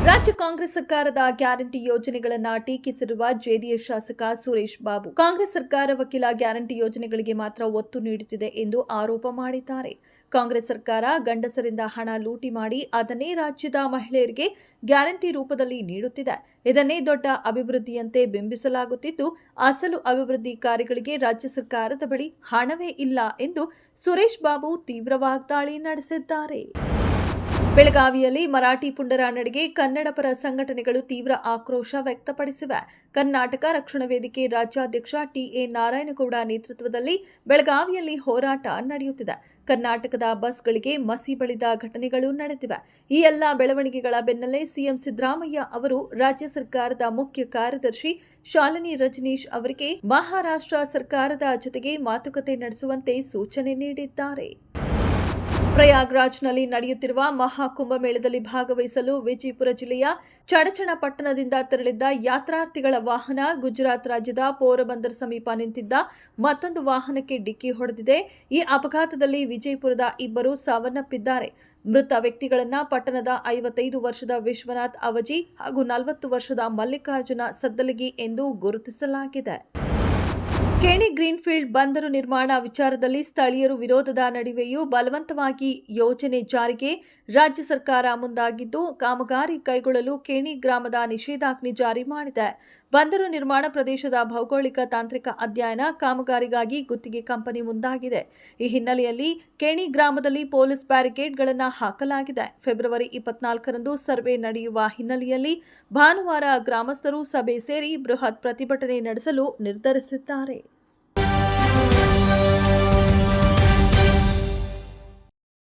ರಾಜ್ಯ ಕಾಂಗ್ರೆಸ್ ಸರ್ಕಾರದ ಗ್ಯಾರಂಟಿ ಯೋಜನೆಗಳನ್ನ ಟೀಕಿಸಿರುವ ಜೆಡಿಎಸ್ ಶಾಸಕ ಸುರೇಶ್ ಬಾಬು ಕಾಂಗ್ರೆಸ್ ಸರ್ಕಾರ ವಕೀಲ ಗ್ಯಾರಂಟಿ ಯೋಜನೆಗಳಿಗೆ ಮಾತ್ರ ಒತ್ತು ನೀಡುತ್ತಿದೆ ಎಂದು ಆರೋಪ ಮಾಡಿದ್ದಾರೆ. ಕಾಂಗ್ರೆಸ್ ಸರ್ಕಾರ ಗಂಡಸರಿಂದ ಹಣ ಲೂಟಿ ಮಾಡಿ ಅದನ್ನೇ ರಾಜ್ಯದ ಮಹಿಳೆಯರಿಗೆ ಗ್ಯಾರಂಟಿ ರೂಪದಲ್ಲಿ ನೀಡುತ್ತಿದೆ. ಇದನ್ನೇ ದೊಡ್ಡ ಅಭಿವೃದ್ಧಿಯಂತೆ ಬಿಂಬಿಸಲಾಗುತ್ತಿದ್ದು, ಅಸಲು ಅಭಿವೃದ್ಧಿ ಕಾರ್ಯಗಳಿಗೆ ರಾಜ್ಯ ಸರ್ಕಾರದ ಬಳಿ ಹಣವೇ ಇಲ್ಲ ಎಂದು ಸುರೇಶ್ ಬಾಬು ತೀವ್ರ ವಾಗ್ದಾಳಿ ನಡೆಸಿದ್ದಾರೆ. ಬೆಳಗಾವಿಯಲ್ಲಿ ಮರಾಠಿ ಪುಂಡರ ನಡೆಗೆ ಕನ್ನಡ ಪರ ಸಂಘಟನೆಗಳು ತೀವ್ರ ಆಕ್ರೋಶ ವ್ಯಕ್ತಪಡಿಸಿವೆ. ಕರ್ನಾಟಕ ರಕ್ಷಣಾ ವೇದಿಕೆ ರಾಜ್ಯಾಧ್ಯಕ್ಷ ಟಿಎ ನಾರಾಯಣಗೌಡ ನೇತೃತ್ವದಲ್ಲಿ ಬೆಳಗಾವಿಯಲ್ಲಿ ಹೋರಾಟ ನಡೆಯುತ್ತಿದೆ. ಕರ್ನಾಟಕದ ಬಸ್ಗಳಿಗೆ ಮಸಿ ಬಳಿದ ಘಟನೆಗಳು ನಡೆದಿವೆ. ಈ ಎಲ್ಲ ಬೆಳವಣಿಗೆಗಳ ಬೆನ್ನಲ್ಲೇ ಸಿಎಂ ಸಿದ್ದರಾಮಯ್ಯ ಅವರು ರಾಜ್ಯ ಸರ್ಕಾರದ ಮುಖ್ಯ ಕಾರ್ಯದರ್ಶಿ ಶಾಲಿನಿ ರಜನೀಶ್ ಅವರಿಗೆ ಮಹಾರಾಷ್ಟ್ರ ಸರ್ಕಾರದ ಜೊತೆಗೆ ಮಾತುಕತೆ ನಡೆಸುವಂತೆ ಸೂಚನೆ ನೀಡಿದ್ದಾರೆ. ಪ್ರಯಾಗ್ರಾಜ್ನಲ್ಲಿ ನಡೆಯುತ್ತಿರುವ ಮಹಾಕುಂಭಮೇಳದಲ್ಲಿ ಭಾಗವಹಿಸಲು ವಿಜಯಪುರ ಜಿಲ್ಲೆಯ ಚಡಚಣ ಪಟ್ಟಣದಿಂದ ತೆರಳಿದ್ದ ಯಾತ್ರಾರ್ಥಿಗಳ ವಾಹನ ಗುಜರಾತ್ ರಾಜ್ಯದ ಪೋರಬಂದರ್ ಸಮೀಪ ನಿಂತಿದ್ದ ಮತ್ತೊಂದು ವಾಹನಕ್ಕೆ ಡಿಕ್ಕಿ ಹೊಡೆದಿದೆ. ಈ ಅಪಘಾತದಲ್ಲಿ ವಿಜಯಪುರದ ಇಬ್ಬರು ಸಾವನ್ನಪ್ಪಿದ್ದಾರೆ. ಮೃತ ವ್ಯಕ್ತಿಗಳನ್ನು ಪಟ್ಟಣದ 55 ವರ್ಷದ ವಿಶ್ವನಾಥ್ ಅವಜಿ ಹಾಗೂ 40 ವರ್ಷದ ಮಲ್ಲಿಕಾರ್ಜುನ ಸದ್ದಲಗಿ ಎಂದು ಗುರುತಿಸಲಾಗಿದೆ. ಕೇಣಿ ಗ್ರೀನ್ಫೀಲ್ಡ್ ಬಂದರು ನಿರ್ಮಾಣ ವಿಚಾರದಲ್ಲಿ ಸ್ಥಳೀಯರು ವಿರೋಧದ ನಡುವೆಯೂ ಬಲವಂತವಾಗಿ ಯೋಜನೆ ಜಾರಿಗೆ ರಾಜ್ಯ ಸರ್ಕಾರ ಮುಂದಾಗಿದ್ದು, ಕಾಮಗಾರಿ ಕೈಗೊಳ್ಳಲು ಕೇಣಿ ಗ್ರಾಮದ ನಿಷೇಧಾಜ್ಞೆ ಜಾರಿ ಮಾಡಿದೆ. ಬಂದರು ನಿರ್ಮಾಣ ಪ್ರದೇಶದ ಭೌಗೋಳಿಕ ತಾಂತ್ರಿಕ ಅಧ್ಯಯನ ಕಾಮಗಾರಿಗಾಗಿ ಗುತ್ತಿಗೆ ಕಂಪನಿ ಮುಂದಾಗಿದೆ. ಈ ಹಿನ್ನೆಲೆಯಲ್ಲಿ ಕೇಣಿ ಗ್ರಾಮದಲ್ಲಿ ಪೊಲೀಸ್ ಬ್ಯಾರಿಕೇಡ್ಗಳನ್ನು ಹಾಕಲಾಗಿದೆ. ಫೆಬ್ರವರಿ 24ರಂದು ಸರ್ವೆ ನಡೆಯುವ ಹಿನ್ನೆಲೆಯಲ್ಲಿ ಭಾನುವಾರ ಗ್ರಾಮಸ್ಥರು ಸಭೆ ಸೇರಿ ಬೃಹತ್ ಪ್ರತಿಭಟನೆ ನಡೆಸಲು ನಿರ್ಧರಿಸಿದ್ದಾರೆ.